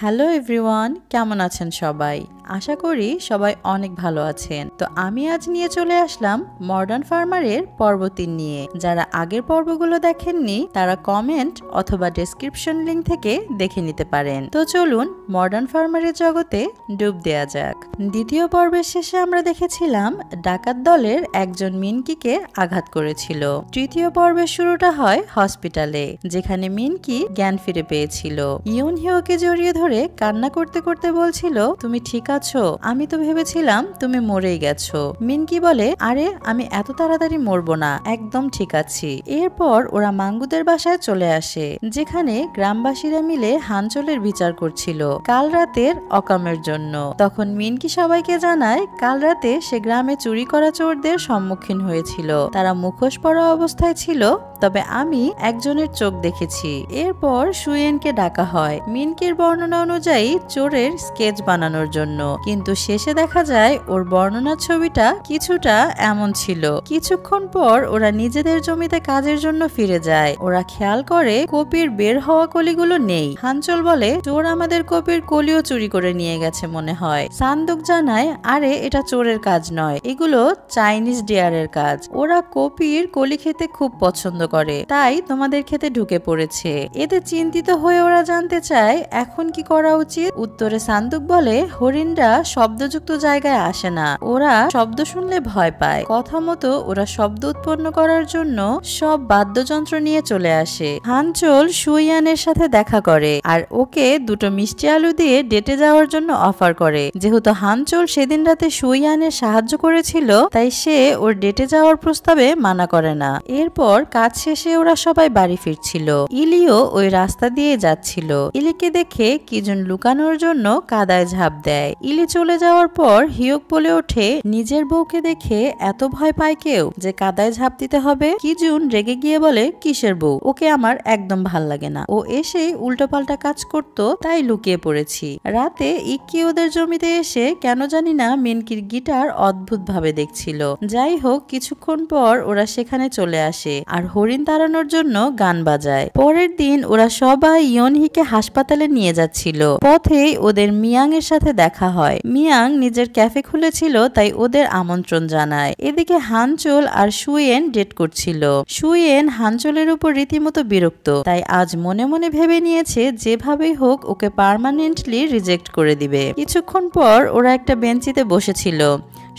Hello everyone, কেমন আছেন সবাই? আশা করি সবাই অনেক ভালো আছেন। তো আমি আজ নিয়ে চলে আসলাম মডার্ন ফার্মারের পর্ব ৩ নিয়ে। যারা আগের পর্বগুলো দেখেননি তারা কমেন্ট অথবা ডেসক্রিপশন লিংক থেকে দেখে নিতে পারেন। তো চলুন মডার্ন ফার্মারের জগতে ডুব দেয়া যাক। দ্বিতীয় পর্বের শেষে আমরা দেখেছিলাম ডাকাত দলের একজন মিনকিকে আঘাত করেছিল। তৃতীয় পর্বের শুরুটা হয় হসপিটালে, যেখানে মিনকি জ্ঞান ফিরে পেয়েছিল। ইউন হিওকে জড়িয়ে ধরে কান্না করতে করতে বলছিল, তুমি ঠিক আছো? আমি তো ভেবেছিলাম তুমি মরেই গেছো। মিনকি বলে, আরে আমি এত তাড়াতাড়ি মরবো না, একদম ঠিক আছি। এরপর ওরা মাঙ্গুদের বাসায় চলে আসে, যেখানে গ্রামবাসীরা মিলে হাঞ্চলের বিচার করছিল কাল রাতের অকামের জন্য। তখন মিনকি সবাইকে জানায় কাল রাতে সে গ্রামে চুরি করা চোরদের সম্মুখীন হয়েছিল। তারা মুখোশ পরা অবস্থায় ছিল, তবে আমি একজনের চোখ দেখেছি। এরপর সুয়েনকে ডাকা হয় মিনকির বর্ণনা অনুযায়ী চোরের স্কেচ বানানোর জন্য, কিন্তু শেষে দেখা যায় ওর বর্ণনার ছবিটা কিছুটা এমন ছিল। কিছুক্ষণ পর ওরা নিজেদের জমিতে কাজের জন্য ফিরে যায়। ওরা খেয়াল করে কপির বের হওয়া কলিগুলো নেই। হাঞ্চল বলে, চোর আমাদের কপির কলিও চুরি করে নিয়ে গেছে মনে হয়। সান্দুক জানায়, আরে এটা চোরের কাজ নয়, এগুলো চাইনিজ ডিয়ারের কাজ। ওরা কপির কলি খেতে খুব পছন্দ করে, তাই তোমাদের খেতে ঢুকে পড়েছে। এতে চিন্তিত হয়ে ওরা জানতে চায় এখন কি করা উচিত। উত্তরে সান্দুক বলে, হরিণরা শব্দযুক্ত জায়গায় আসে না, ওরা শব্দ শুনলে ভয় পায়। কথা মতো ওরা শব্দ উৎপন্ন করার জন্য সব বাদ্যযন্ত্র নিয়ে চলে আসে। হাঞ্চল সুইয়ানের সাথে দেখা করে আর ওকে দুটো মিষ্টি আলু দিয়ে ডেটে যাওয়ার জন্য অফার করে। যেহেতু হাঞ্চল সেদিন রাতে সুইয়ানের সাহায্য করেছিল, তাই সে ওর ডেটে যাওয়ার প্রস্তাবে মানা করে না। এরপর কাজ শেষে ওরা সবাই বাড়ি ফিরছিল। ইলিও ওই রাস্তা দিয়ে যাচ্ছিল। ইলিকে দেখে কিজন লুকানোর জন্য কাদায় ঝাঁপ দেয়। ইলি চলে যাওয়ার পর হিওক বলে ওঠে, নিজের বউকে দেখে এত ভয় পায় কেউ যে কাদায় ঝাঁপ দিতে হবে? কিজুন রেগে গিয়ে বলে, কিসের বউ? ওকে আমার একদম ভাল লাগে না, ও এসে উল্টোপাল্টা কাজ করত, তাই লুকিয়ে পড়েছি। রাতে ইক্কি ওদের জমিতে এসে কেন জানি না মিনকির গিটার অদ্ভুত ভাবে দেখছিল। যাই হোক, কিছুক্ষণ পর ওরা সেখানে চলে আসে আর হরিণ তাড়ানোর জন্য গান বাজায়। পরের দিন ওরা সবাই ইয়নহিকে হাসপাতালে নিয়ে যাচ্ছিল। পথেই ওদের মিয়াং এর সাথে দেখা হয়। মিয়াং নিজের ক্যাফে খুলেছিল, তাই ওদের আমন্ত্রণ জানায়। এদিকে হাঞ্চল আর সুয়েন ডেট করছিল। সুয়েন হাঞ্চলের উপর রীতিমতো বিরক্ত, তাই আজ মনে মনে ভেবে নিয়েছে যেভাবেই হোক ওকে পার্মানেন্টলি রিজেক্ট করে দিবে। কিছুক্ষণ পর ওরা একটা বেঞ্চিতে বসেছিল।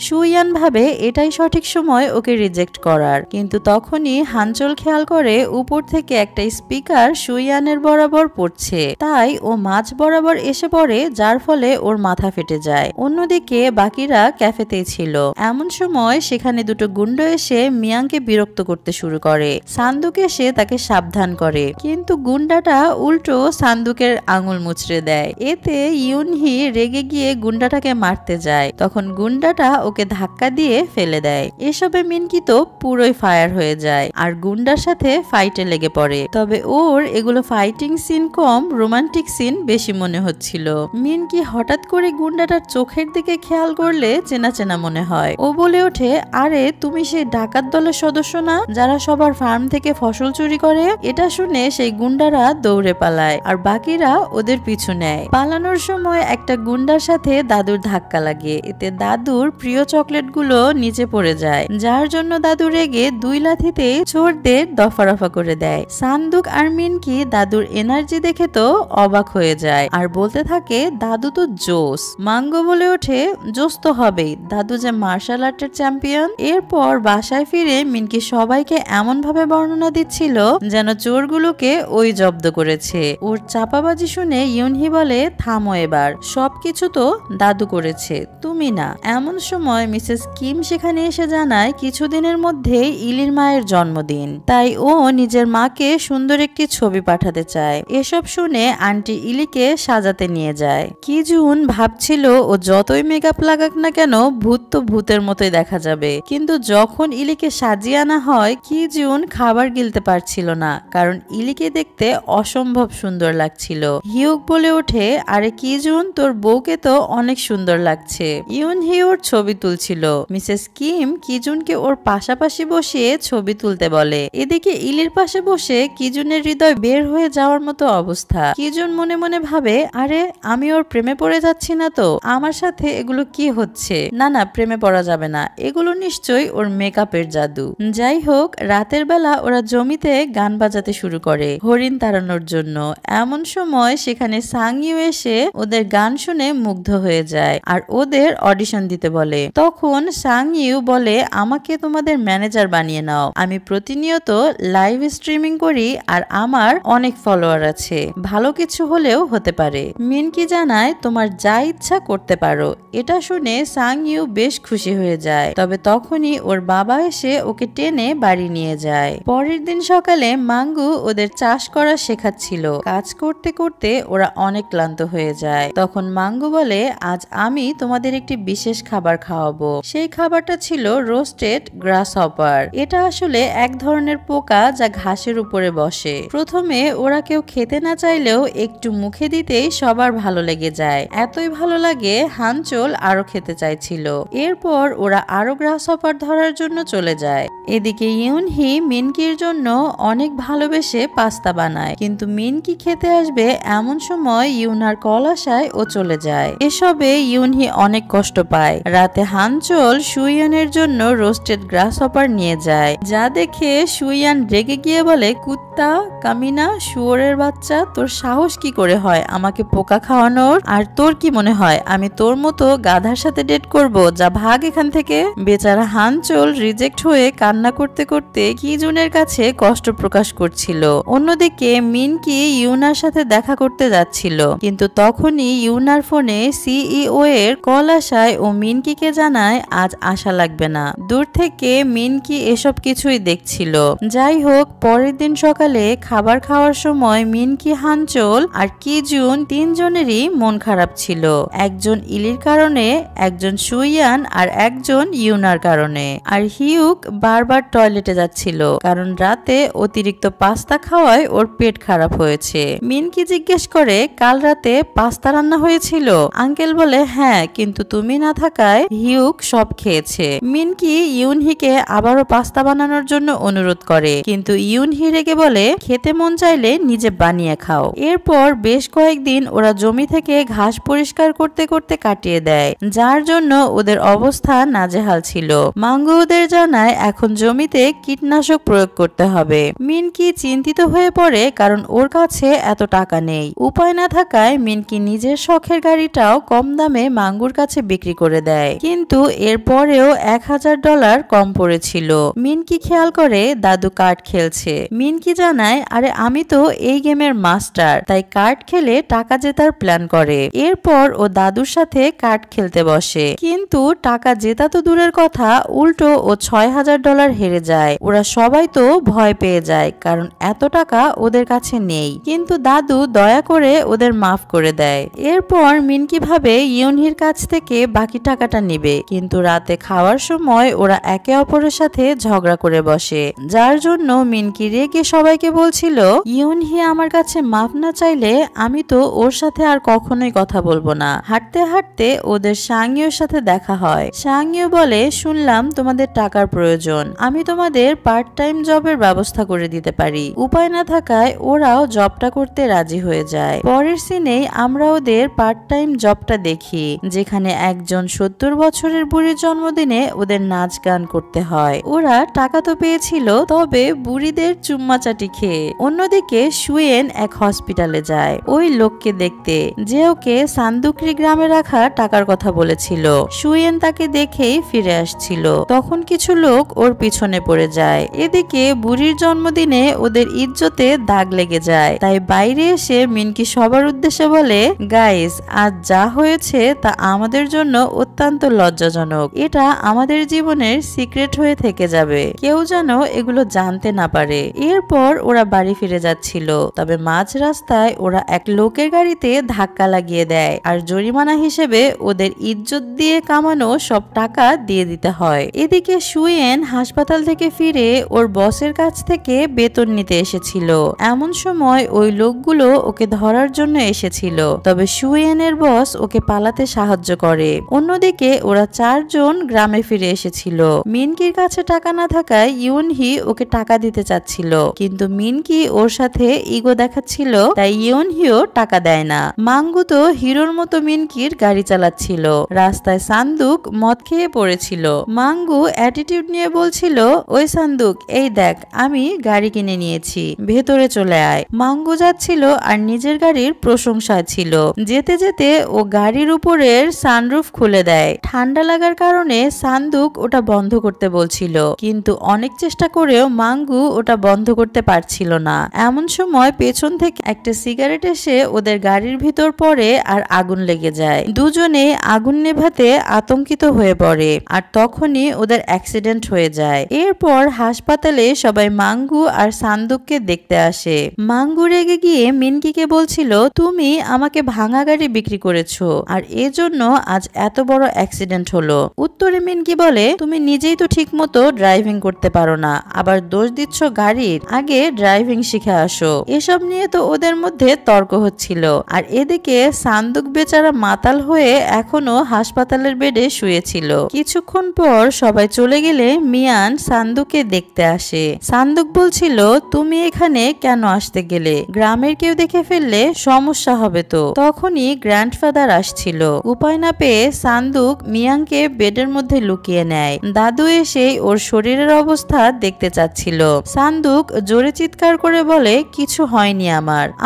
সুইয়ান ভাবে এটাই সঠিক সময় ওকে রিজেক্ট করার, কিন্তু তখনই হাঞ্চল খেয়াল করে উপর থেকে একটা স্পিকার সুইয়ানের বরাবর পড়ছে, তাই ও মাঝ বরাবর এসে পড়ে, যার ফলে ওর মাথা ফেটে যায়। অন্যদিকে বাকিরা ক্যাফেতেই ছিল। এমন সময় সেখানে দুটো গুন্ড এসে মিয়াংকে বিরক্ত করতে শুরু করে। সান্দুক এসে তাকে সাবধান করে, কিন্তু গুন্ডাটা উল্টো সান্দুকের আঙুল মুচড়ে দেয়। এতে ইউনহি রেগে গিয়ে গুন্ডাটাকে মারতে যায়, তখন গুন্ডাটা ওকে ধাক্কা দিয়ে ফেলে দেয়। এসবে মিনকি তো পুরোই ফায়ার হয়ে যায় আর গুন্ডার সাথে ফাইটে লেগে পড়ে। তবে ওর এগুলো ফাইটিং সিন কম, রোমান্টিক সিন বেশি মনে হচ্ছিল। মিনকি হঠাৎ করে গুন্ডাটার চোখের দিকে খেয়াল করলে চেনা চেনা মনে হয়। ও বলে ওঠে, আরে তুমি সেই ডাকাত দলের সদস্য না, যারা সবার ফার্ম থেকে ফসল চুরি করে? এটা শুনে সেই গুন্ডারা দৌড়ে পালায় আর বাকিরা ওদের পিছু নেয়। পালানোর সময় একটা গুন্ডার সাথে দাদুর ধাক্কা লাগে। এতে দাদুর প্রিয় চকলেট গুলো নিচে পড়ে যায়, যার জন্য দাদু রেগে দুই লাথিতে চোরদের দফারফা করে দেয়। সান্দুক আর মিনকি দাদুর এনার্জি দেখে তো অবাক হয়ে যায় আর বলতে থাকে, দাদু তো জোস। মাঙ্গো বলে ওঠে, জোস তো হবেই, দাদু যে মার্শাল আর্টের চ্যাম্পিয়ন। এরপর বাসায় ফিরে মিনকি সবাইকে এমন ভাবে বর্ণনা দিচ্ছিল যেন চোরগুলোকে ওই জব্দ করেছে। ওর চাপাবাজি শুনে ইউনহি বলে, থামো এবার, সবকিছু তো দাদু করেছে, তুমি না। এমন সময় মিসেস কিম সেখানে এসে জানায় কিছুদিনের মধ্যে ইলির মায়ের জন্মদিন, তাই ও নিজের মাকে সুন্দর একটি ছবি পাঠাতে চায়। এসব শুনে আন্টি ইলিকে সাজাতে নিয়ে যায়। কিজুন ভাবছিল ও যতই মেকআপ লাগাক না কেন ভূত তো ভূতের মতোই দেখা যাবে, কিন্তু যখন ইলিকে সাজিয়ে আনা হয় কিজুন খাবার গিলতে পারছিল না, কারণ ইলিকে দেখতে অসম্ভব সুন্দর লাগছিল। হিউক বলে ওঠে, আরে কিজুন, তোর বউকে তো অনেক সুন্দর লাগছে। ইউন হিউর ছবি তুলছিল। মিসেস কিম কিজুনকে ওর পাশাপাশি বসিয়ে ছবি তুলতে বলে। এদিকে ইলির পাশে বসে কিজুনের হৃদয় বের হয়ে যাওয়ার মতো অবস্থা। কিজুন মনে মনে ভাবে, আরে আমি ওর প্রেমে পড়ে যাচ্ছি না তো? আমার সাথে এগুলো কি হচ্ছে? না না, প্রেমে পড়া যাবে না, এগুলো নিশ্চয়ই ওর মেকআপের জাদু। যাই হোক, রাতের বেলা ওরা জমিতে গান বাজাতে শুরু করে হরিণ তাড়ানোর জন্য। এমন সময় সেখানে সাংইউ এসে ওদের গান শুনে মুগ্ধ হয়ে যায় আর ওদের অডিশন দিতে বলে। তখন সাংইউ বলে, আমাকে তোমাদের ম্যানেজার বানিয়ে নাও, আমি প্রতিনিয়ত লাইভ স্ট্রিমিং করি আর আমার অনেক ফলোয়ার আছে, ভালো কিছু হলেও হতে পারে। মিনকি জানায়, তোমার যা ইচ্ছা করতে পারো। এটা শুনে সাংইউ বেশ খুশি হয়ে যায়। তবে তখনই ওর বাবা এসে ওকে টেনে বাড়ি নিয়ে যায়। পরের দিন সকালে মাঙ্গু ওদের চাষ করা শেখাচ্ছিল। কাজ করতে করতে ওরা অনেক ক্লান্ত হয়ে যায়। তখন মাঙ্গু বলে, আজ আমি তোমাদের একটি বিশেষ খাবার খাওয়াবো। সেই খাবারটা ছিল রোস্টেড গ্রাস হপার। এটা আসলে এক ধরনের পোকা যা ঘাসের উপরে বসে। প্রথমে ওরা কেউ খেতে না চাইলেও একটু মুখে দিতেই সবার ভালো লেগে যায়। এতই ভালো লাগে হানচোল আরো খেতে চাইছিল। এরপর ওরা আরো গ্রাস হপার ধরার জন্য চলে যায়। এদিকে ইউনহি মিনকির জন্য অনেক ভালোবেসে পাস্তা বানায়, কিন্তু মিনকি খেতে আসবে এমন সময় ইউনার কল আসায় ও চলে যায়। এসবে ইউনহি অনেক কষ্ট পায়। রাতে হানচোল সুইয়ানের জন্য রোস্টেড গ্রাস হপার নিয়ে যায়, যা দেখে সুইয়ান রেগে গিয়ে বলে, কুত্তা কামিনা, শুয়োরের বাচ্চা, তোর সাহস কি করে হয় আমাকে পোকা খাওয়ানোর? আর তোর কি মনে হয় আমি তোর মতো গাধার সাথে ডেট করব? যা ভাগ এখান থেকে। বেচারা হানচোল রিজেক্ট হয়ে কান্না করতে করতে কিজুনের কাছে কষ্ট প্রকাশ করছিল। অন্যদিকে মিনকি ইউনার সাথে দেখা করতে যাচ্ছিল, কিন্তু তখনই ইউনার ফোনে সিইও এর কল আসায় ও মিনকিকে জানায় আজ আসা লাগবে না। দূর থেকে মিনকি এসব কিছুই দেখছিল। যাই হোক, পরের দিন সকালে খাবার খাওয়ার সময় মিনকি, হানচোল আর কিজুন তিনজনেরই মন খারাপ ছিল। একজন ইলির কারণে, একজন সুইয়ান আর একজন ইউনার কারণে। আর হিউক বারবার টয়লেটে যাচ্ছিল কারণ রাতে অতিরিক্ত পাস্তা খাওয়ায় ওর পেট খারাপ হয়েছে। মিনকি জিজ্ঞেস করে, কাল রাতে পাস্তা রান্না হয়েছিল? আঙ্কেল বলে, হ্যাঁ, কিন্তু তুমি না থাকায় হিউক সব খেয়েছে। মিনকি ইউনহিকে আবারও পাস্তা বানানোর জন্য অনুরোধ করে, কিন্তু ইউনহি রেগে বলে, খেতে মন চাইলে নিজে বানিয়ে খাও। এরপর বেশ কয়েকদিন ওরা জমি থেকে ঘাস পরিষ্কার করতে করতে কাটিয়ে দেয়, যার জন্য ওদের অবস্থা নাজেহাল ছিল। মাঙ্গু ওদের জানায় এখন জমিতে কীটনাশক প্রয়োগ করতে হবে। মিনকি চিন্তিত হয়ে পড়ে কারণ ওর কাছে এত টাকা নেই। উপায় না থাকায় মিনকি নিজের শখের গাড়িটাও কম দামে মাঙ্গুর কাছে বিক্রি করে দেয়, কিন্তু এরপরেও $1000 কম পড়েছিল। মিনকি খেয়াল করে দাদু কার্ড খেলছে। মিনকি জানায়, আরে আমি তো এই গেমের মাস্টার, তাই কার্ড খেলে টাকা জেতার প্ল্যান করে। এরপর ও দাদুর সাথে কার্ড খেলতে বসে, কিন্তু টাকা জেতা তো দূরের কথা, উল্টো ও $6000 হেরে যায়। ওরা সবাই তো ভয় পেয়ে যায় কারণ এত টাকা ওদের কাছে নেই, কিন্তু দাদু দয়া করে ওদের মাফ করে দেয়। এরপর মিনকি ভাবে ইউনহির কাছ থেকে বাকি টাকাটা নেবে, কিন্তু রাতে খাওয়ার সময় ওরা একে অপরের সাথে ঝগড়া করে বসে, যার জন্য মিনকি রেগে সবাইকে বলছিল, ইউনহি আমার কাছে মাফ না চাইলে আমি তো ওর সাথে আর কখনোই কথা বলবো না। হাঁটতে হাঁটতে ওদের সাংইউর সাথে দেখা হয়। সাংইউ বলে, শুনলাম তোমাদের টাকার প্রয়োজন, আমি তোমাদের পার্ট টাইম জবের ব্যবস্থা করে দিতে পারি। উপায় না থাকায় ওরাও জবটা করতে রাজি হয়ে যায়। পরের সিনেই আমরা ওদের পার্ট টাইম জবটা দেখি, যেখানে একজন 70 বছরের বুড়ির জন্মদিনে ওদের নাচ গান করতে হয়। ওরা টাকা তো পেয়েছিল, তবে বুড়িদের চুম্মাচাটি খেয়ে। অন্যদিকে সুয়েন এক হসপিটালে যায় ওই লোককে দেখতে, যে ওকে সান্দুকরি গ্রামে রাখা টাকার কথা বলেছিল। সুয়েন তাকে দেখেই ফিরে আসছিল, তখন কিছু লোক ওর পিছনে পড়ে যায়। এদিকে বুড়ির জন্মদিনে ওদের ইজ্জতে দাগ লেগে যায়, তাই বাইরে এসে মিনকি সবার উদ্দেশ্যে বলে, গাইস, আজ যা হয়েছে তা আমাদের জন্য অত্যন্ত লজ্জাজনক। এটা আমাদের জীবনের সিক্রেট হয়ে থেকে যাবে, কেউ যেন এগুলো জানতে না পারে। এরপর ওরা বাড়ি ফিরে যাচ্ছিল, তবে মাঝ রাস্তায় ওরা এক লোকের গাড়িতে ধাক্কা লাগিয়ে দেয় আর জরিমানা হিসেবে ওদের ইজ্জত দিয়ে কামানো সব টাকা দিয়ে দিতে হয়। এদিকে সুয়েন হাসপাতাল থেকে ফিরে ওর বসের কাছ থেকে বেতন নিতে এসেছিল। এমন সময় ওই লোকগুলো ওকে ধরার জন্য এসেছিল, তবে সুয়েনের বস ওকে পালাতে সাহায্য করে। অন্যদিকে ওরা 4 জন গ্রামে ফিরে এসেছিল। মিনকির কাছে টাকা না থাকায় ইউনহি ওকে টাকা দিতে চাচ্ছিল, কিন্তু মিনকি ওর সাথে ইগো দেখাচ্ছিল, তাই ইউনহিও টাকা দেয় না। মাঙ্গু তো হিরোর মতো মিনকির গাড়ি চালাচ্ছিল। রাস্তায় সান্দুক মদ খেয়ে পড়েছিল। মাঙ্গু অ্যাটিটিউড নিয়ে বলছিল, ওই সান্দুক, এই দেখ আমি গাড়ি কিনে নিয়েছি, ভেতরে চলে আয়। মাঙ্গু যাচ্ছিল আর নিজের গাড়ির প্রশংসায় ছিল। যেতে যেতে ও গাড়ির উপরের সানরুফ খুলে দেয়। ঠান্ডা লাগার কারণে সান্দুক ওটা বন্ধ করতে বলছিল, কিন্তু অনেক চেষ্টা করেও মাঙ্গু ওটা বন্ধ করতে পারছিল না। এমন সময় পেছন থেকে একটা সিগারেট এসে ওদের গাড়ির ভিতর পড়ে আর আগুন লেগে যায়। দুজনে আগুন নেভাতে আতঙ্কিত হয়ে পড়ে আর তখনই ওদের অ্যাক্সিডেন্ট হয়ে যায়। এরপর হাসপাতালে সবাই মাঙ্গু আর সান্দুককে দেখতে আসে। মাঙ্গু রেগে গিয়ে মিনকিকে বলছিল, তুমি আমাকে ভাঙা গাড়ি বিক্রি করেছো আর এজন্য আজ এত বড় অ্যাক্সিডেন্ট হলো। উত্তরে মিনকি বলে, তুমি নিজেই তো ঠিক মতো ড্রাইভিং করতে পারো না, আবার দোষ দিচ্ছ গাড়ির, আগে ড্রাইভিং শিখে আসো। এসব নিয়ে তো ওদের মধ্যে তর্ক হচ্ছিল। আর এদিকে সান্দুক বেচারা মাতাল হয়ে এখনো হাসপাতালের বেডে শুয়েছিল। কিছুক্ষণ পর সবাই চলে গেলে মিয়ান সান্দুককে দেখতে আসে। সান্দুক বলছিল, তুমি এখানে কেন আসতে গেলে? গ্রামের কেউ দেখে ফেললে সমস্যা হবে তো। তখনই গ্র্যান্ডফাদার আসছিল। উপায় না পেয়ে সান্দুক মিয়ানকে বেডের মধ্যে লুকিয়ে নেয়। দাদু এসে ওর শরীরের অবস্থা দেখতে চাচ্ছিল। সান্দুক জোরে চিৎকার করে বলে, কিছু হয়নি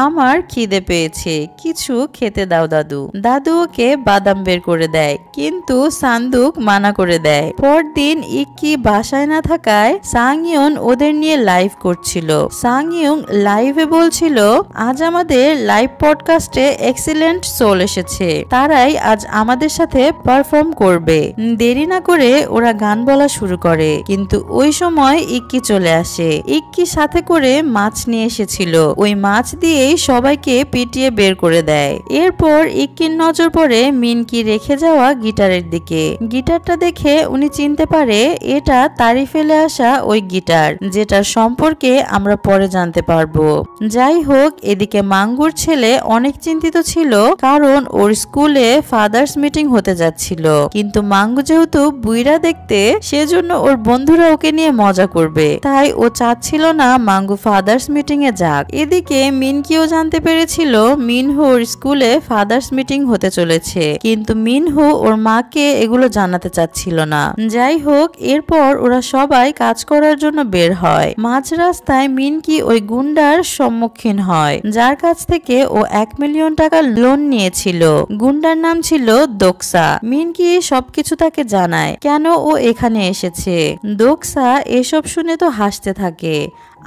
আমার খিদে পেয়েছে, কিছু খেতে দাও দাদু। দাদু ওকে বাদাম বের করে দেয়, কিন্তু সান্দুক মানা করে দেয়। পরদিন ইক্কি বাসায় না থাকায় সাংইয়ন ওদের নিয়ে লাইভ করছিল। সাংইয়ং লাইভে বলছিল, আজ আমাদের লাইভ পডকাস্টে এক্সিলেন্ট সোল এসেছে, তারাই আজ আমাদের সাথে পারফর্ম করবে। দেরি না করে ওরা গান বলা শুরু করে, কিন্তু ওই সময় ইক্কি চলে আসে। ইক্কি সাথে করে মাছ নিয়ে এসেছিল, ওই মাছ দিয়েই সবাইকে পিটিয়ে বের করে দেয়। এরপর ইক্কির নজর পড়ে মিনকি রেখে যাওয়া গিটারের দিকে। গিটারটা দেখে উনি চিনতে পারে এটা তারই ফেলে আসা ওই গিটার, যেটার সম্পর্কে আমরা পরে জানতে পারবো। যাই হোক, এদিকে মাঙ্গুর ছেলে অনেক চিন্তিত ছিল, কারণ ওর স্কুলে ফাদার্স মিটিং হতে যাচ্ছিল। কিন্তু মাঙ্গু যেহেতু বুইরা দেখতে, সেজন্য ওর বন্ধুরা ওকে নিয়ে মজা করবে, তাই ও চাচ্ছিল না মাঙ্গু ফাদার্স মিটিং এ যাক। এদিকে মিনকিও জানতে পেরেছিল মিনহু ওর স্কুলে ফাদার্স মিটিং হতে চলেছে, কিন্তু মিনহু ওর মাকে এগুলো জানাতে চাচ্ছিল না। যাই হোক, এরপর ওরা সবাই কাজ করার জন্য বের হয়। মাঝ রাস্তায় মিনকি ওই গুন্ডার সম্মুখীন হয়, যার কাছ থেকে ও 1 মিলিয়ন টাকা লোন নিয়েছিল। গুন্ডার নাম ছিল দোকসা। মিনকি সবকিছু তাকে জানায়, কেন ও এখানে এসেছে। দোকসা এসব শুনে তো হাসতে থাকে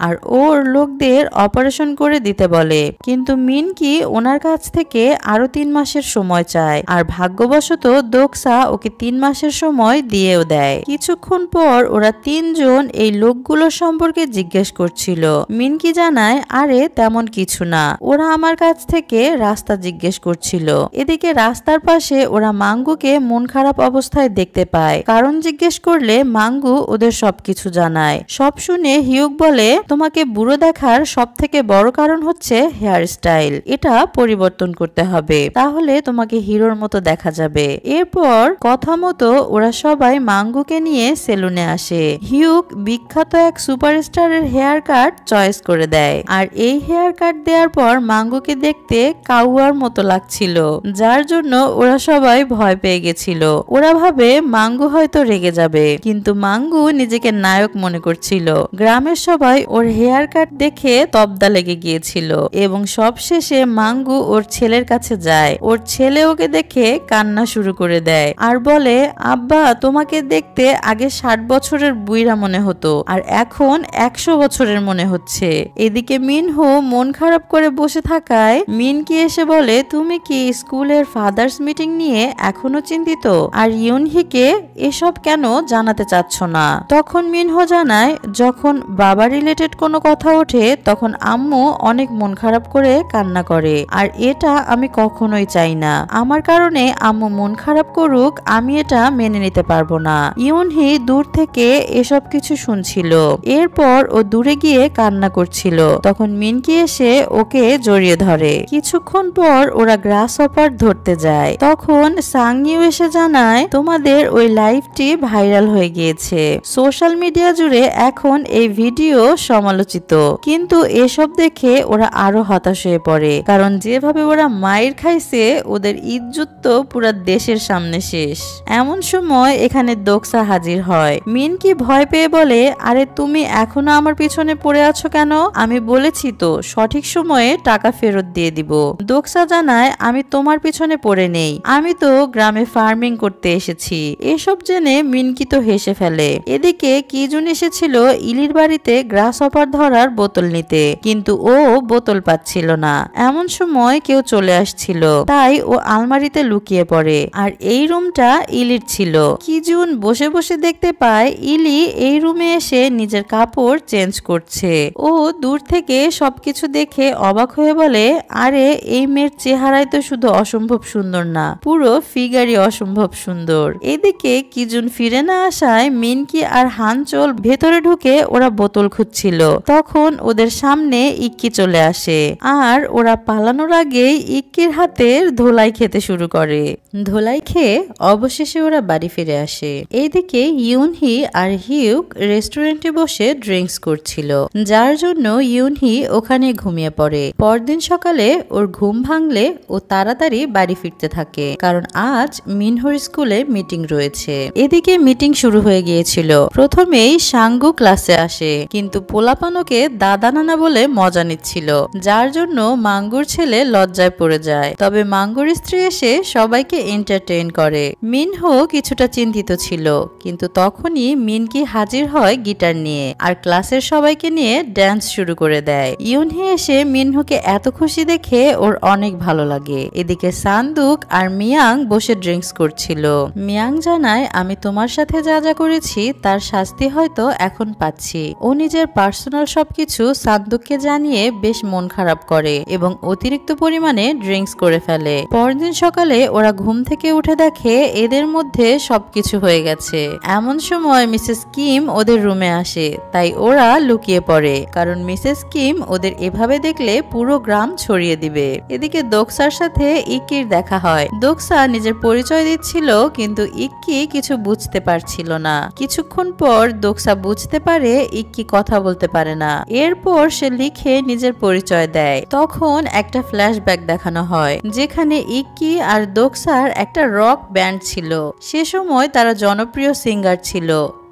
আর ওর লোকদের অপারেশন করে দিতে বলে, কিন্তু মিনকি ওনার কাছ থেকে আরো 3 মাসের সময় চায়। আর ভাগ্যবশত দোকসা ওকে 3 মাসের সময় দিয়েও দেয়। কিছুক্ষণ পর ওরা 3 জন এই লোকগুলোর সম্পর্কে জিজ্ঞেস করছিল। মিনকি জানায়, আরে তেমন কিছু না, ওরা আমার কাছ থেকে রাস্তা জিজ্ঞেস করছিল। এদিকে রাস্তার পাশে ওরা মাঙ্গুকে মন খারাপ অবস্থায় দেখতে পায়। কারণ জিজ্ঞেস করলে মাঙ্গু ওদের সবকিছু জানায়। সব শুনে হিউক বলে, তোমাকে বুড়ো দেখার সব থেকে বড় কারণ হচ্ছে হেয়ার স্টাইল, এটা পরিবর্তন করতে হবে, তাহলে তোমাকে হিরোর মতো দেখা যাবে। এরপর কথা মতো ওরা সবাই মাঙ্গুকে নিয়ে সেলুনে আসে। হিউক বিখ্যাত এক সুপারস্টারের হেয়ার কাট চয়েস করে দেয়, আর এই হেয়ার কাট দেওয়ার পর মাঙ্গুকে দেখতে কাউয়ার মতো লাগছিল, যার জন্য ওরা সবাই ভয় পেয়ে গেছিল। ওরা ভাবে মাঙ্গু হয়তো রেগে যাবে, কিন্তু মাঙ্গু নিজেকে নায়ক মনে করছিল। গ্রামের সবাই ওর হেয়ার কাট দেখে তবদা লেগে গিয়েছিল এবং সবশেষে মাঙ্গু ওর ছেলের কাছে যায়। ওর ছেলে ওকে দেখে কান্না শুরু করে দেয় আর বলে, আব্বা, তোমাকে দেখতে আগে 60 বছরের বুইরা মনে হতো আর এখন 100 বছরের মনে হচ্ছে। এদিকে মিনহু মন খারাপ করে বসে থাকায় মিনকি এসে বলে, তুমি কি স্কুলের ফাদার্স মিটিং নিয়ে এখনো চিন্তিত আর ইউনহিকে এসব কেন জানাতে চাচ্ছ না? তখন মিনহু জানায়, যখন বাবা রিলেটেড রিলেটেড কোনো কথা ওঠে তখন আম্মু অনেক মন খারাপ করে কান্না করে, আর এটা আমি কখনোই চাই না। আমার কারণে আম্মু মন খারাপ করুক, আমি এটা মেনে নিতে পারবো না। ইউনহি দূর থেকে এসব কিছু শুনছিল। এরপর ও দূরে গিয়ে কান্না করছিল। তখন মিনকি এসে ওকে জড়িয়ে ধরে। কিছুক্ষণ পর ওরা গ্রাস হপার ধরতে যায়। তখন সাংইউ এসে জানায়, তোমাদের ওই লাইভটি ভাইরাল হয়ে গিয়েছে। সোশ্যাল মিডিয়া জুড়ে এখন এই ভিডিও সমালোচিত। কিন্তু এসব দেখে ওরা আরো হতাশ হয়ে পড়ে, কারণ যেভাবে ওরা মাইর খাইছে ওদের ইজ্জত তো পুরা দেশের সামনে শেষ। এমন সময় এখানে দোকসা হাজির হয়। মিনকি ভয় পেয়ে বলে, আরে তুমি এখনো আমার পিছনে পড়ে আছো কেন? আমি বলেছি তো সঠিক সময়ে টাকা ফেরত দিয়ে দিব। দোকসা জানায়, আমি তোমার পিছনে পড়ে নেই, আমি তো গ্রামে ফার্মিং করতে এসেছি। এসব জেনে মিনকি তো হেসে ফেলে। এদিকে কিজুন এসেছিল ইলির বাড়িতে গ্রাস হপার ধরার বোতল নিতে, কিন্তু ও বোতল পাচ্ছিল না। এমন সময় কেউ চলে আসছিল, তাই ও আলমারিতে লুকিয়ে পড়ে। আর এই রুমটা ইলির ছিল। কিজুন বসে বসে দেখতে পায় ইলি এই রুমে এসে নিজের কাপড় চেঞ্জ করছে। ও দূর থেকে সবকিছু দেখে অবাক হয়ে বলে, আরে এই মেয়ের চেহারায় তো শুধু অসম্ভব সুন্দর না, পুরো ফিগারই অসম্ভব সুন্দর। এদিকে কিজুন ফিরে না আসায় মিনকি আর হানচল ভেতরে ঢুকে ওরা বোতল খুঁজছিল। তখন ওদের সামনে ইক্কি চলে আসে, আর ওরা পালানোর আগেই ইক্কির হাতের ধোলাই খেতে শুরু করে। ধোলাই খেয়ে অবশেষে ওরা বাড়ি ফিরে আসে। এইদিকে ইউনহি আর হিউক রেস্টুরেন্টে বসে ড্রিঙ্কস করছিল, যার জন্য ইউনহি ওখানে ঘুমিয়ে পড়ে। পরদিন সকালে ওর ঘুম ভাঙলে ও তাড়াতাড়ি বাড়ি ফিরতে থাকে, কারণ আজ মিনহোর স্কুলে মিটিং রয়েছে। এদিকে মিটিং শুরু হয়ে গিয়েছিল। প্রথমেই সাঙ্গু ক্লাসে আসে, কিন্তু পোলাপানোকে দাদা নানা বলে মজা নিচ্ছিল, যার জন্য মাঙ্গুর ছেলে লজ্জায় পড়ে যায়। তবে মাঙ্গুর স্ত্রী এসে সবাইকে এন্টারটেইন করে। মিনহো কিছুটা চিন্তিত ছিল, কিন্তু তখনই মিনকি হাজির হয় গিটার নিয়ে, আর ক্লাসের সবাইকে নিয়ে ড্যান্স শুরু করে দেয়। ইউনহি এসে মিনহোকে এত খুশি দেখে ওর অনেক ভালো লাগে। এদিকে সান্দুক আর মিয়াং বসে ড্রিঙ্কস করছিল। মিয়াং জানায়, আমি তোমার সাথে যা যা করেছি তার শাস্তি হয়তো এখন পাচ্ছি। ও নিজের পার্সোনাল সবকিছু সান্দুককে জানিয়ে বেশ মন খারাপ করে এবং অতিরিক্ত পরিমাণে ড্রিঙ্কস করে ফেলে। পরদিন সকালে ওরা ঘুম থেকে উঠে দেখে এদের মধ্যে সবকিছু হয়ে গেছে। এমন সময় মিসেস কিম ওদের রুমে আসে, তাই ওরা লুকিয়ে পড়ে, কারণ মিসেস কিম ওদের এভাবে দেখলে পুরো গ্রাম ছড়িয়ে দিবে। এদিকে দোকসার সাথে ইক্কির দেখা হয়। দোকসা নিজের পরিচয় দিচ্ছিল, কিন্তু ইক্কি কিছু বুঝতে পারছিল না। কিছুক্ষণ পর দোকসা বুঝতে পারে ইক্কি কথা বলতে পারে না। এরপর সে লিখে নিজের পরিচয় দেয়। তখন একটা ফ্ল্যাশব্যাক দেখানো হয়, যেখানে ইক্কি আর দোকসার একটা রক ব্যান্ড ছিল। সে সময় তারা জনপ্রিয় সিঙ্গার ছিল,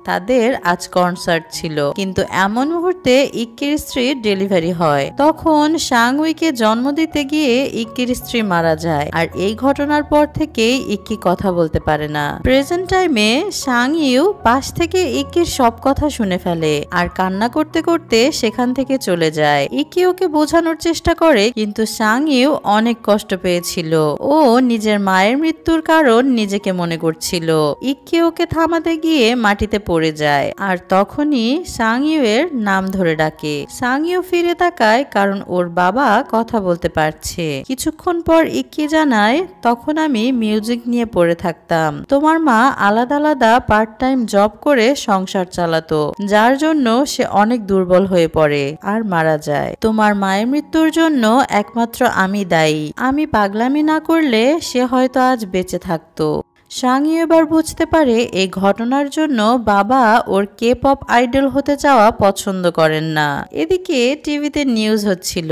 তাদের আজ কনসার্ট ছিল। কিন্তু এমন মুহূর্তে ইক্কির স্ত্রীর ডেলিভারি হয়। তখন সাংউইকে জন্ম দিতে গিয়ে ইক্কির স্ত্রী মারা যায়, আর এই ঘটনার পর থেকেই ইক্কি কথা বলতে পারে না। প্রেজেন্ট টাইমে সাংইউ পাশ থেকে ইক্কির সব কথা শুনে ফেলে, আর কান্না করতে করতে সেখান থেকে চলে যায়। ইক্কি ওকে বোঝানোর চেষ্টা করে, কিন্তু সাংইউ অনেক কষ্ট পেয়েছিল। ও নিজের মায়ের মৃত্যুর কারণ নিজেকে মনে করছিল। ইক্কি ওকে থামাতে গিয়ে মাটিতে পড়ে যায়, আর তখনই সাংইউ এর নাম ধরে ডাকে। সাংইউ ফিরে তাকায়, কারণ ওর বাবা কথা বলতে পারছে। কিছুক্ষণ পর ইক্কি জানায়, তখন আমি মিউজিক নিয়ে পড়ে থাকতাম। তোমার মা আলাদা আলাদা পার্ট টাইম জব করে সংসার চালাতো, যার জন্য সে অনেক দুর্বল হয়ে পড়ে আর মারা যায়। তোমার মায়ের মৃত্যুর জন্য একমাত্র আমি দায়ী। আমি পাগলামি না করলে সে হয়তো আজ বেঁচে থাকতো। সাংইউ এবার বুঝতে পারে এই ঘটনার জন্য বাবা ওর কে পপ আইডল হতে চাওয়া পছন্দ করেন না। এদিকে টিভিতে নিউজ হচ্ছিল,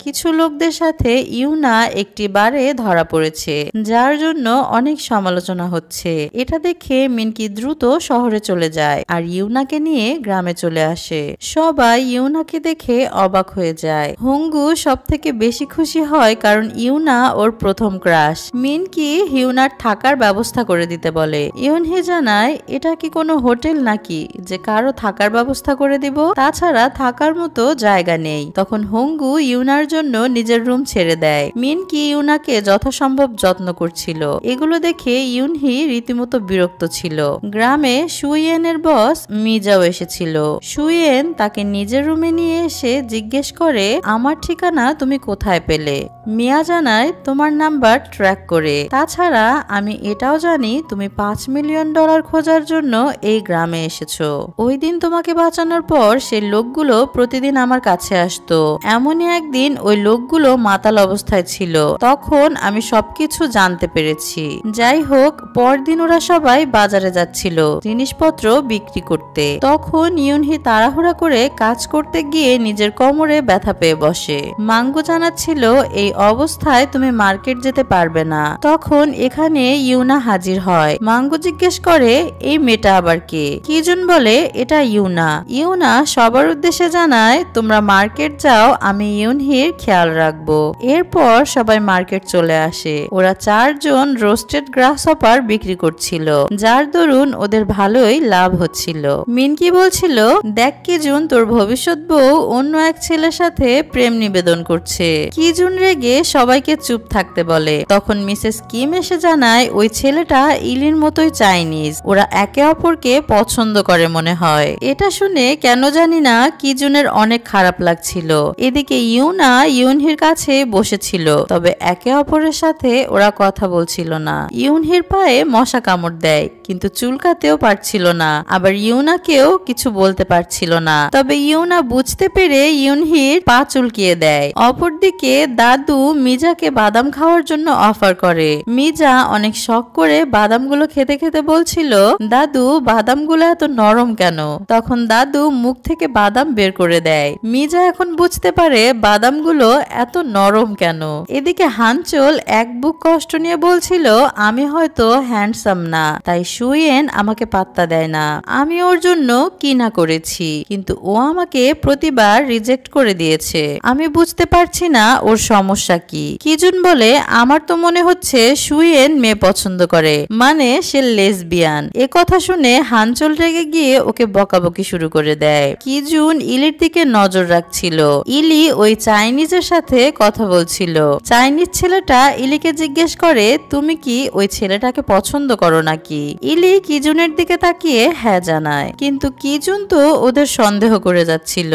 কিছু লোকদের সাথে ইউনা একটি বারে ধরা পড়েছে, যার জন্য অনেক সমালোচনা হচ্ছে। এটা দেখে মিনকি দ্রুত শহরে চলে যায় আর ইউনাকে নিয়ে গ্রামে চলে আসে। সবাই ইউনাকে দেখে অবাক হয়ে যায়। হংগু সব থেকে বেশি খুশি হয়, কারণ ইউনা ওর প্রথম ক্রাশ। মিনকি ইউনার থাকার ব্যবস্থা করে দিতে বলে। ইউনহি জানায়, এটা কি কোনো হোটেল নাকি যে কারো থাকার ব্যবস্থা করে দিব? তাছাড়া থাকার মতো জায়গা নেই। তখন হংগু ইউনার জন্য নিজের রুম ছেড়ে দেয়। মিনকি ইউনাকে যথাসম্ভব যত্ন করছিল। এগুলো দেখে ইউনহি রীতিমতো বিরক্ত ছিল। গ্রামে সুইয়েনের বস মিজাও এসেছিল। সুইয়েন তাকে নিজের রুমে নিয়ে এসে জিজ্ঞেস করে, আমার ঠিকানা তুমি কোথায় পেলে? মিয়া জানায়, তোমার নাম্বার ট্র্যাক করে। তাছাড়া আমি এটাও জানি তুমি $5 মিলিয়ন খোঁজার জন্য এই গ্রামে এসেছো। ওই দিন তোমাকে বাঁচানোর পর সেই লোকগুলো প্রতিদিন আমার কাছে আসতো। এমনই একদিন ওই লোকগুলো মাতাল অবস্থায় ছিল। তখন আমি সবকিছু জানতে পেরেছি। যাই হোক, পরদিন ওরা সবাই বাজারে যাচ্ছিল জিনিসপত্র বিক্রি করতে। তখন ইউনহি তাড়াহুড়া করে কাজ করতে গিয়ে নিজের কোমরে ব্যথা পেয়ে বসে। মাঙ্গু জানাচ্ছিল, এই অবস্থায় তুমি মার্কেট যেতে পারবে না। তখন এখানে ইউনা হাজির হয়। মাঙ্গু জিজ্ঞেস করে, এই মেয়েটা আবার কে? কিজুন বলে, এটা ইউনা। ইউনা সবার উদ্দেশ্যে জানায়, তোমরা মার্কেট যাও, আমি ইউনহির খেয়াল রাখবো। এরপর সবাই মার্কেট চলে আসে। ওরা 4 জন রোস্টেড গ্রাসহপার বিক্রি করছিল, যার দরুন ওদের ভালোই লাভ হচ্ছিল। মিনকি বলছিল, দেখ কিজুন, তোর ভবিষ্যৎ বউ অন্য এক ছেলের সাথে প্রেম নিবেদন করছে। কিজুন রেগে সবাইকে চুপ থাকতে বলে। তখন মিসেস কিম এসে জানায়, ওই ছেলেটা ইলির মতোই চাইনিজ। ওরা একে অপরকে পছন্দ করে মনে হয়। এটা শুনে কেন জানি না কিজুনের অনেক খারাপ লাগছিল। এদিকে ইউনা ইউনহির কাছে বসেছিল, তবে একে অপরের সাথে ওরা কথা বলছিল না। ইউনহির পায়ে মশা কামড় দেয়, কিন্তু চুলকাতেও পারছিল না। আবার ইউনাকেও কিছু বলতে পারছিল না। তবে ইউনা বুঝতে পেরে ইউনহির পা চুলকিয়ে দেয়। অপরদিকে দাদু মিজাকে বাদাম খাওয়ার জন্য অফার করে। মিজা অনেক শখ করে বাদামগুলো খেতে খেতে বলছিল, দাদু বাদামগুলো এত নরম কেন? তখন দাদু মুখ থেকে বাদাম বের করে দেয়। মিজা এখন বুঝতে পারে বাদামগুলো এত নরম কেন। এদিকে হানচোল এক বুক কষ্ট নিয়ে বলছিল, আমি হয়তো হ্যান্ডসাম না, তাই সুইয়েন আমাকে পাত্তা দেয় না। আমি ওর জন্য কি না করেছি, কিন্তু ও আমাকে প্রতিবার রিজেক্ট করে দিয়েছে। আমি বুঝতে পারছি না ওর সমস্যা কি। কিজুন বলে, আমার তো মনে হচ্ছে সুইয়েন মেয়ে পছন্দ করে, মানে সে লেসবিয়ান। এ কথা শুনে হানচোল রেগে গিয়ে ওকে বকাবকি শুরু করে দেয়। কিজুন ইলির দিকে নজর রাখছিল। ইলি ওই চাইনিজের সাথে কথা বলছিল। চাইনিজ ছেলেটা ইলিকে জিজ্ঞেস করে, তুমি কি ওই ছেলেটাকে পছন্দ করো নাকি? ইলি কিজুনের দিকে তাকিয়ে হ্যাঁ জানায়, কিন্তু কিজুন তো ওদের সন্দেহ করে যাচ্ছিল।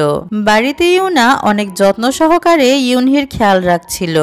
বাড়িতে ইউনা অনেক যত্ন সহকারে ইউনহির খেয়াল রাখছিল।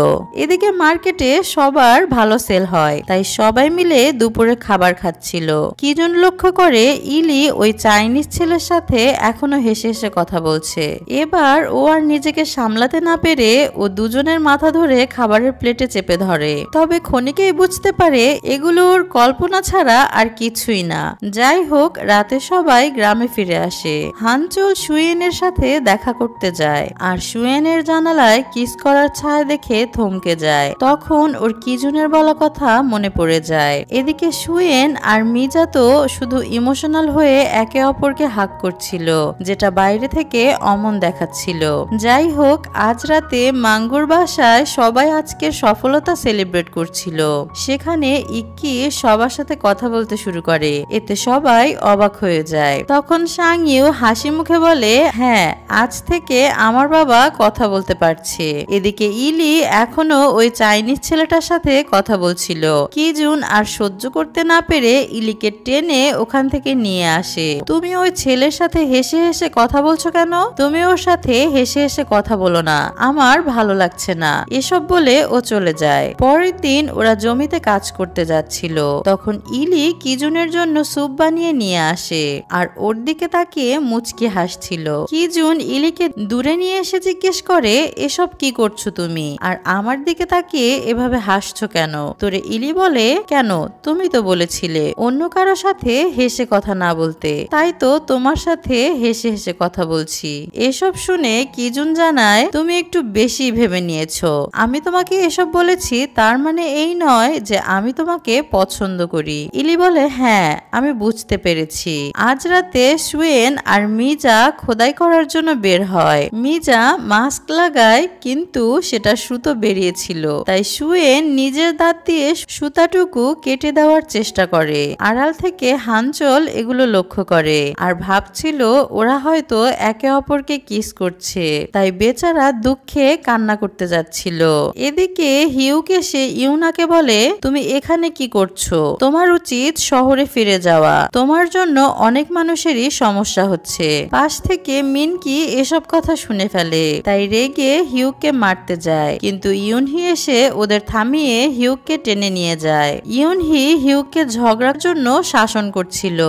এদিকে মার্কেটে সবার ভালো সেল হয়, তাই সবাই মিলে দুপুরে খাবার খাচ্ছিল। কিজুন লক্ষ্য করে ইলি ওই চাইনিজ ছেলের সাথে এখনো হেসে হেসে কথা বলছে। এবার ও আর নিজেকে সামলাতে না পেরে ও দুজনের মাথা ধরে খাবারের প্লেটে চেপে ধরে। তবে ক্ষণিকেই বুঝতে পারে এগুলো ওর কল্পনা ছাড়া আর কিছুই না। যাই হোক, রাতে সবাই গ্রামে ফিরে আসে। হানচোল সুয়েনের সাথে দেখা করতে যায়, আর সুয়েনের জানালায় কিস করার ছায়া দেখে থমকে যায়। তখন ওর কিজুনের বলা কথা মনে পড়ে যায়। এদিকে সুয়েন আর মিজা তো শুধু ইমোশনাল হয়ে একে অপরকে হাক করছিল, যেটা বাইরে থেকে অমন দেখাচ্ছিল। যাই হোক, আজ রাতে মাঙ্গুর বাসায় সবাই আজকের সফলতা সেলিব্রেট করছিল। সেখানে ইক্কি সবার সাথে কথা বলতে শুরু করে। এতে সবাই অবাক হয়ে যায়। তখন সাংইউ হাসি মুখে বলে, হ্যাঁ, আজ থেকে আমার বাবা কথা বলতে পারছে। এদিকে ইলি এখনো ওই চাইনিজ ছেলেটার সাথে কথা বলছিল। কিজুন আর সহ্য করতে না পেরে ইলিকে টেনে ওখান থেকে নিয়ে আসে। তুমি ওই ছেলের সাথে হেসে হেসে কথা বলছো কেন? তুমি ওর সাথে হেসে হেসে কথা বলো না, আমার ভালো লাগছে না। এসব বলে ও চলে যায়। পরের দিন ওরা জমিতে কাজ করতে যাচ্ছিল। তখন ইলি কিজুনের জন্য স্যুপ বানিয়ে নিয়ে আসে, আর ওর দিকে তাকিয়ে মুচকি হাসছিল। কিজুন ইলিকে দূরে নিয়ে এসে জিজ্ঞেস করে, এসব কি করছো তুমি, আর আমার দিকে তাকিয়ে এভাবে হাসছো কেন? তোরে ইলি বলে, কেন, তুমি তো বলেছিলে অন্য কারো সাথে হেসে কথা না বলতে, তাই তো তোমার সাথে হেসে হেসে কথা বলছি। এসব শুনে কিজুন জানায়, তুমি একটু বেশি ভেবে নিয়েছো। আমি তোমাকে এসব বলেছি তার মানে এই নয় যে আমি তোমাকে পছন্দ করি। ইলি বলে, হ্যাঁ, আমি বুঝতে পেরেছি। আজ রাতে সুয়েন আর মিজা খোদাই করার জন্য বের হয়। মিজা মাস্ক লাগায়, কিন্তু সেটা সুতো বেরিয়েছিল, তাই সুয়েন নিজের দাঁত দিয়ে সুতাটুকু কেটে দেওয়ার চেষ্টা করে। আড়াল থেকে হানচল এগুলো লক্ষ্য করে আর ভাবছিল ওরা হয়তো একে অপরকে কিস করছে, তাই বেচারা দুঃখ দুঃখে কান্না করতে যাচ্ছিল। এদিকে হিউক এসে ইউনাকে বলে, তুমি এখানে কি করছো? তোমার উচিত শহরে ফিরে যাওয়া। তোমার জন্য অনেক মানুষেরই সমস্যা হচ্ছে। পাশ থেকে মিনকি এসব কথা শুনে ফেলে, তাই রেগে হিউককে মারতে যায়, কিন্তু ইউনহি এসে ওদের থামিয়ে হিউককে টেনে নিয়ে যায়। ইউনহি হিউককে ঝগড়ার জন্য শাসন করছিল।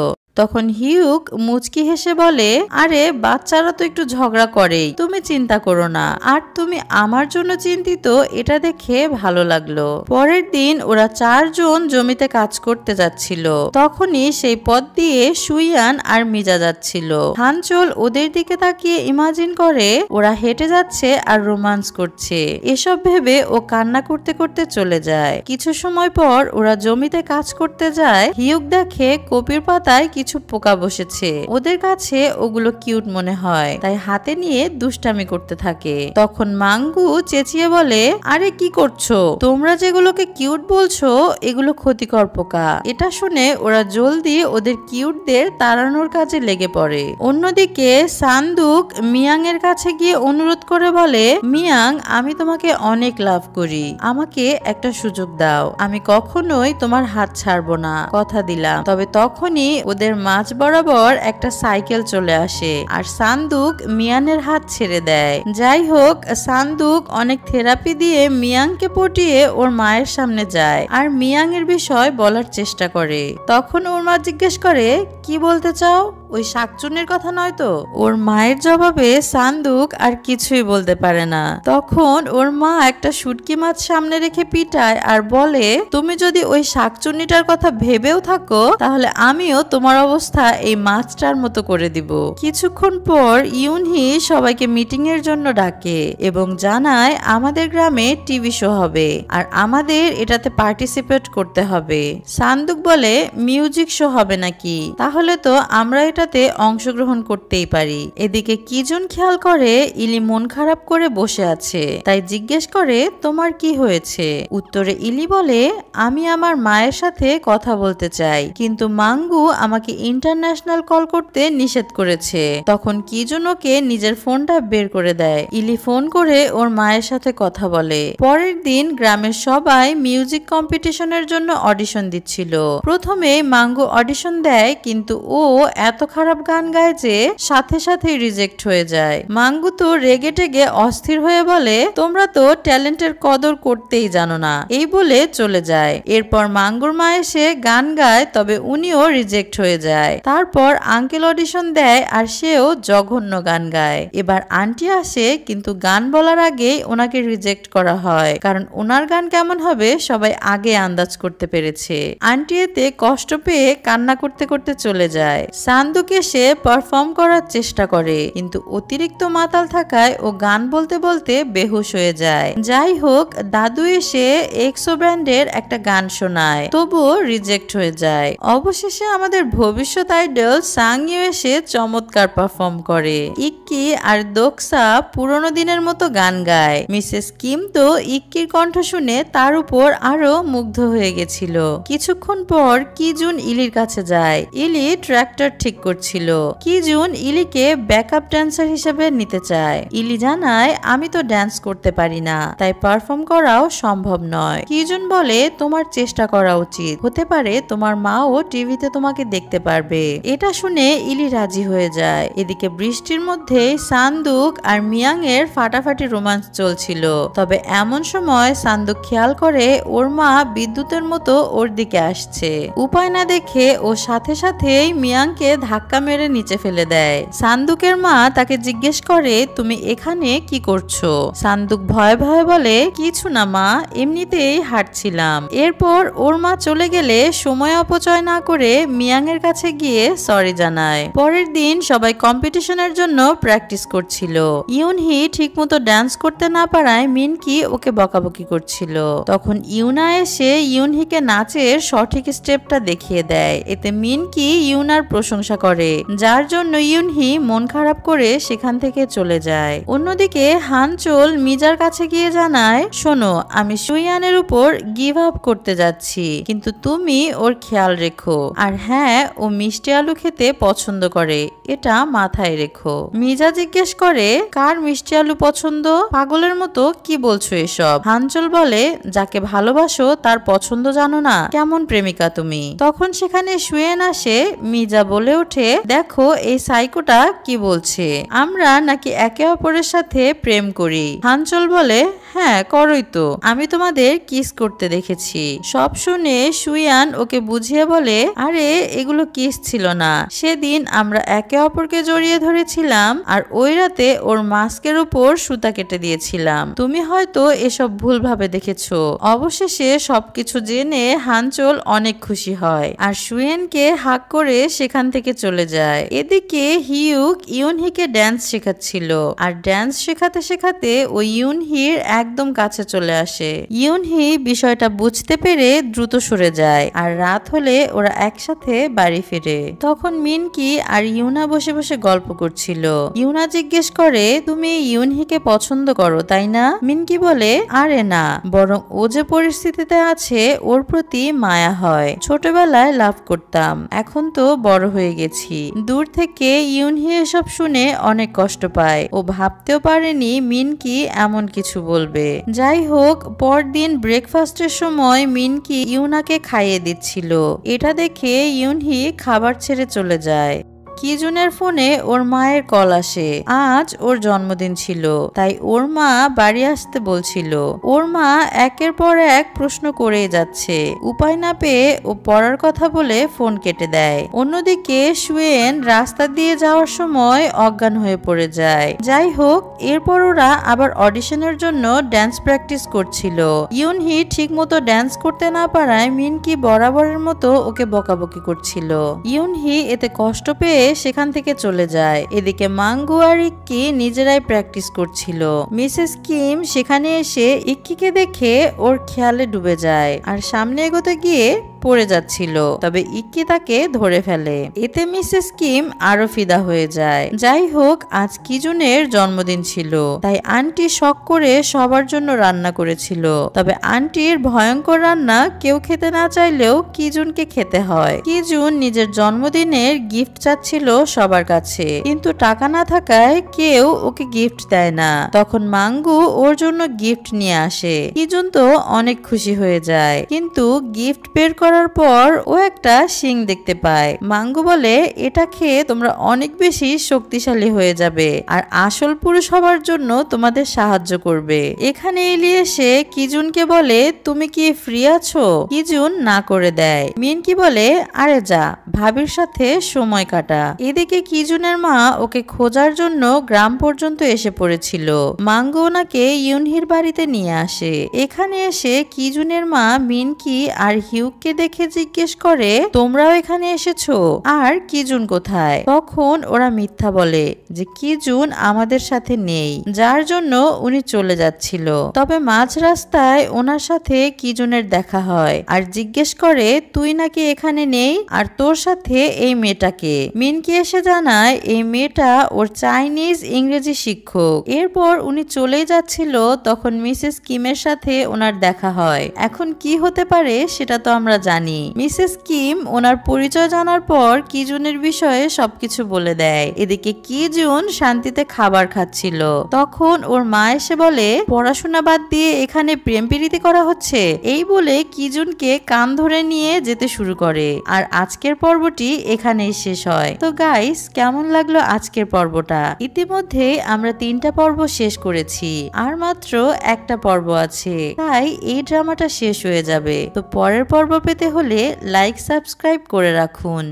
তখন হিউক মুচকি হেসে বলে, আরে বাচ্চারা তো একটু ঝগড়া করেই, তুমি চিন্তা করো না। আর তুমি আমার জন্য চিন্তিত, এটা দেখে ভালো লাগলো। পরের দিন ওরা 4 জন জমিতে কাজ করতে যাচ্ছিল। তখনই সেই পথ দিয়ে সুইয়ান আর মিজা যাচ্ছিল। হানচল ওদের দিকে তাকিয়ে ইমাজিন করে ওরা হেঁটে যাচ্ছে আর রোমান্স করছে। এসব ভেবে ও কান্না করতে করতে চলে যায়। কিছু সময় পর ওরা জমিতে কাজ করতে যায়। হিউক দেখে কপির পাতায় কিছু পোকা বসেছে। ওদের কাছে ওগুলো কিউট মনে হয়, তাই হাতে নিয়ে দুষ্টামি করতে থাকে। তখন মাঙ্গু চেঁচিয়ে বলে, আরে কি করছো? তোমরা যেগুলোকে কিউট বলছো এগুলো ক্ষতিকর পোকা। এটা শুনে ওরা জলদি ওদের কিউটদের তাড়ানোর কাজে লেগে পড়ে। অন্যদিকে সান্দুক মিয়াং এর কাছে গিয়ে অনুরোধ করে বলে, মিয়াং, আমি তোমাকে অনেক লাভ করি, আমাকে একটা সুযোগ দাও। আমি কখনোই তোমার হাত ছাড়বো না, কথা দিলাম। তবে তখনই ওদের মাঝ বরাবর একটা সাইকেল চলে আসে আর সান্দুক মিয়ানের হাত ছেড়ে দেয়। যাই হোক, সান্দুক অনেক থেরাপি দিয়ে মিয়াংকে পটিয়ে ওর মায়ের সামনে যায় আর মিয়াং এর বিষয় বলার চেষ্টা করে। তখন ওর মা জিজ্ঞেস করে, কি বলতে চাও? ওই শাকচুন্নির কথা নয় তো? ওর মায়ের জবাবে সান্দুক আর কিছুই বলতে পারে না। তখন ওর মা একটা শুটকি মাছ সামনে রেখে পিটায় আর বলে, তুমি যদি ওই শাকচুন্নিটার কথা ভেবেও থাকো তাহলে আমিও তোমার অবস্থা এই মাছটার মতো করে দিব। কিছুক্ষণ পর ইউনহি সবাইকে মিটিং এর জন্য ডাকে এবং জানায় আমাদের গ্রামে টিভি শো হবে আর আমাদের এটাতে পার্টিসিপেট করতে হবে। সান্দুক বলে, মিউজিক শো হবে নাকি? তাহলে তো আমরা এটাতে অংশগ্রহণ করতেই পারি। এদিকে কিজুন খেয়াল করে ইলি মন খারাপ করে বসে আছে, তাই জিজ্ঞেস করে, তোমার কি হয়েছে? উত্তরে ইলি বলে, আমি আমার মায়ের সাথে কথা বলতে চাই, কিন্তু মাঙ্গু আমাকে ইন্টারন্যাশনাল কল করতে নিষেধ করেছে। তখন কিজুন ওকে নিজের ফোনটা বের করে দেয়। ইলি ফোন করে ওর মায়ের সাথে কথা বলে। পরের দিন গ্রামের সবাই মিউজিক কম্পিটিশনের জন্য অডিশন দিচ্ছিল। প্রথমে মাঙ্গু অডিশন দেয়, কিন্তু ও এত খারাপ গান গায় যে সাথে সাথে রিজেক্ট হয়ে যায়। মাঙ্গু তো রেগে টেগে অস্থির হয়ে বলে, তোমরা তো ট্যালেন্টের কদর করতেই জানো না, এই বলে চলে যায়। এরপর মাঙ্গুর মা এসে গান গায়, তবে উনিও রিজেক্ট হয়ে যায়। তারপর আঙ্কেল অডিশন দেয় আর সেও জঘন্য গান গায়। এবার আন্টি আসে, কিন্তু গান বলার আগেই ওনাকে রিজেক্ট করা হয়, কারণ ওনার গান কেমন হবে সবাই আগে আন্দাজ করতে পেরেছে। আন্টি এতে কষ্ট পেয়ে কান্না করতে করতে চলে যায়। সান্দুক এসে পারফর্ম করার চেষ্টা করে, কিন্তু অতিরিক্ত মাতাল থাকায় ও গান বলতে বলতে বেহুশ হয়ে যায়। যাই হোক, দাদু এসে এক্সো ব্র্যান্ডের একটা গান শোনায়, তবুও রিজেক্ট হয়ে যায়। অবশেষে আমাদের ভবিষ্যৎ আইডল সাংইউ এসে চমৎকার পারফর্ম করে। ইক্কি আর দোকসা পুরনো দিনের মতো গান গায়। মিসেস কিম তো ইক্কির কণ্ঠ শুনে তার উপর আরো মুগ্ধ হয়ে গেছিল। কিছুক্ষণ পর কিজুন ইলির কাছে যায়। ইলি ট্র্যাক্টর ঠিক করছিল। কিজুন ইলিকে ব্যাকআপ ড্যান্সার হিসেবে নিতে চায়। ইলি জানায়, আমি তো ড্যান্স করতে পারি না, তাই পারফর্ম করাও সম্ভব নয়। কিজুন বলে, তোমার চেষ্টা করা উচিত, হতে পারে তোমার মাও টিভিতে তোমাকে দেখতে পারবে। এটা শুনে ইলি রাজি হয়ে যায়। এদিকে বৃষ্টির মধ্যে সান্দুক আর মিয়াং এর ফাটাফাটি রোমান্স চলছিল। তবে এমন সময় সান্দুক খেয়াল করে ওর মা বিদ্যুতের মতো ওর দিকে আসছে। উপায় না দেখে ও সাথে সাথেই মিয়াংকে ধাক্কা মেরে নিচে ফেলে দেয়। সান্দুকের মা তাকে জিজ্ঞেস করে, তুমি এখানে কি করছো? সান্দুক ভয়ে ভয়ে বলে, কিছু না মা, এমনিতেই হাঁটছিলাম। এরপর ওর মা চলে গেলে সময় অপচয় না করে মিয়াং এর কাছে গিয়ে সরি জানায়। পরের দিন সবাই কম্পিটিশনের জন্য প্র্যাকটিস করছিল। ইউনহি ঠিকমতো ডান্স করতে না পারায় মিনকি ওকে বকাবকি করছিল। তখন ইউনা এসে ইউনহিকে নাচের সঠিক স্টেপটা দেখিয়ে দেয়। এতে মিনকি ইউনার প্রশংসা করে, যার জন্য ইউনহি মন খারাপ করে সেখান থেকে চলে যায়। অন্যদিকে হানচোল মিজার কাছে গিয়ে জানায়, শোনো, আমি সুইয়ানের উপর গিভ আপ করতে যাচ্ছি, কিন্তু তুমি ওর খেয়াল রেখো। আর হ্যাঁ, ও মিষ্টি আলু খেতে পছন্দ করে, এটা মাথায় রেখো। মিজা জিজ্ঞেস করে, কার মিষ্টি আলু পছন্দ? পাগলের মতো কি বলছো এসব? হানচোল বলে, যাকে ভালোবাসো তার পছন্দ জানো না? কেমন প্রেমিকা তুমি? তখন সেখানে সুয়েন আসে। মিজা বলে ওঠে, দেখো এই সাইকোটা কি বলছে, আমরা নাকি একে অপরের সাথে প্রেম করি। হানচোল বলে, হ্যাঁ করোই তো, আমি তোমাদের কিস করতে দেখেছি। সব শুনে সুয়ান ওকে বুঝিয়ে বলে, আরে এগুলো কিস ছিল না, সেদিন আমরা একে অপরকে জড়িয়ে ধরেছিলাম আর ওই রাতে ওর মাস্কের উপর সুতা কেটে দিয়েছিলাম। তুমি হয়তো এসব ভুলভাবে দেখেছো। অবশেষে সবকিছু জেনে হানচোল অনেক খুশি হয় আর সুয়েনকে হাক করে সেখান থেকে চলে যায়। এদিকে হিউক ইউনহিকে ড্যান্স শেখাচ্ছিল আর ড্যান্স শেখাতে শেখাতে ওই ইউনহির একদম কাছে চলে আসে। ইউনহি বিষয়টা বুঝতে পেরে দ্রুত সরে যায় আর রাত হলে ওরা একসাথে বাড়ি ফিরে। তখন মিনকি আর ইউনা বসে বসে গল্প করছিল। ইউনা জিজ্ঞেস করে, তুমি ইউনহিকে পছন্দ করো তাই না? মিনকি বলে, আরে না, বরং ও যে পরিস্থিতিতে আছে ওর প্রতি মায়া হয়। ছোটবেলায় লাভ করতাম, এখন তো বড় হয়ে গেছি। দূর থেকে ইউনহি এসব শুনে অনেক কষ্ট পায়। ও ভাবতেও পারেনি মিনকি এমন কিছু বলবে। যাই হোক, পরদিন ব্রেকফাস্টের সময় মিনকি ইউনাকে খাইয়ে দিচ্ছিল। এটা দেখে ইউনহি খাবার ছেড়ে চলে যায়। কিজুনের ফোনে ওর মায়ের কল আসে। আজ ওর জন্মদিন ছিল, তাই ওর মা বাড়ি আসতে বলছিল। ওর মা একের পর এক প্রশ্ন করেই যাচ্ছে। উপায় না পেয়ে ও পড়ার কথা বলে ফোন কেটে দেয়। অন্যদিকে সুয়েন রাস্তা দিয়ে যাওয়ার সময় অজ্ঞান হয়ে পড়ে যায়। যাই হোক, এরপর ওরা আবার অডিশনের জন্য ড্যান্স প্র্যাকটিস করছিল। ইউনহি ঠিক মতো ড্যান্স করতে না পারায় মিনকি বরাবরের মতো ওকে বকাবকি করছিল। ইউনহি এতে কষ্ট পেয়ে সেখান থেকে চলে যায়। এদিকে মাঙ্গু আর ইক্কি নিজেরাই প্র্যাকটিস করছিল। মিসেস কিম সেখানে এসে ইক্কিকে দেখে ওর খেয়ালে ডুবে যায় আর সামনে এগোতে গিয়ে পড়ে যাচ্ছিল, তবে ইক্কি তাকে ধরে ফেলে। এতে মিসেস কিম আরো ফিদা হয়ে যায়। যাই হোক, আজ কিজুনের জন্মদিন ছিল, তাই আন্টি শখ করে সবার জন্য রান্না করেছিল। তবে আন্টির ভয়ঙ্কর রান্না কেউ খেতে না চাইলেও কিজুনকে খেতে হয়। কিজুন নিজের জন্মদিনের গিফট চাচ্ছিল সবার কাছে, কিন্তু টাকা না থাকায় কেউ ওকে গিফট দেয় না। তখন মাঙ্গু ওর জন্য গিফট নিয়ে আসে। কিজুন তো অনেক খুশি হয়ে যায়, কিন্তু গিফট বের করার পর ও একটা শিং দেখতে পায়। মাঙ্গু বলে, এটা খেয়ে তোমরা অনেক বেশি শক্তিশালী হয়ে যাবে আর আসল পুরুষ হবার জন্য তোমাদের সাহায্য করবে। এখানে এলি এসে কিজুনকে বলে, তুমি কি ফ্রি আছো? কিজুন না করে দেয়। মিনকি বলে, আরে যা, ভাবির সাথে সময় কাটা। এদিকে কিজুনের মা ওকে খোঁজার জন্য গ্রাম পর্যন্ত এসে পড়েছিল। মাঙ্গু ওনাকে ইউনহির বাড়িতে নিয়ে আসে। এখানে এসে কিজুনের মা মিনকি আর হিউককে দেখে জিজ্ঞেস করে, তোমরাও এখানে এসেছো? আর কিজুন কোথায়? তখন ওরা মিথ্যা বলে যে কিজুন আমাদের সাথে নেই, যার জন্য উনি চলে যাচ্ছিল। তবে মাঝ রাস্তায় ওনার সাথে কিজুনের দেখা হয় আর জিজ্ঞেস করে, তুই নাকি এখানে নেই আর তোর সাথে এই মেয়েটাকে? মিনকি এসে জানায় এই মেয়েটা ওর চাইনিজ ইংরেজি শিক্ষক। এরপর উনি চলেই যাচ্ছিল, তখন মিসেস কিমের সাথে ওনার দেখা হয়। এখন কি হতে পারে সেটা তো আমরা জানি। মিসেস কিম ওনার পরিচয় জানার পর কিজুনের বিষয়ে সবকিছু বলে দেয়। এদিকে কিজুন শান্তিতে খাবার খাচ্ছিল। তখন ওর মা এসে বলে, পড়াশোনা বাদ দিয়ে এখানে প্রেম প্রীতি করা হচ্ছে। এই বলে কিজুনকে কান ধরে নিয়ে যেতে শুরু করে। আর আজকের পর্বটি এখানেই শেষ হয়। তো গাইস, কেমন লাগলো আজকের পর্বটা? ইতিমধ্যে আমরা 3টা পর্ব শেষ করেছি, আর মাত্র একটা পর্ব আছে, তাই এই ড্রামাটা শেষ হয়ে যাবে। তো পরের পর্ব পেতে হলে লাইক সাবস্ক্রাইব করে রাখুন।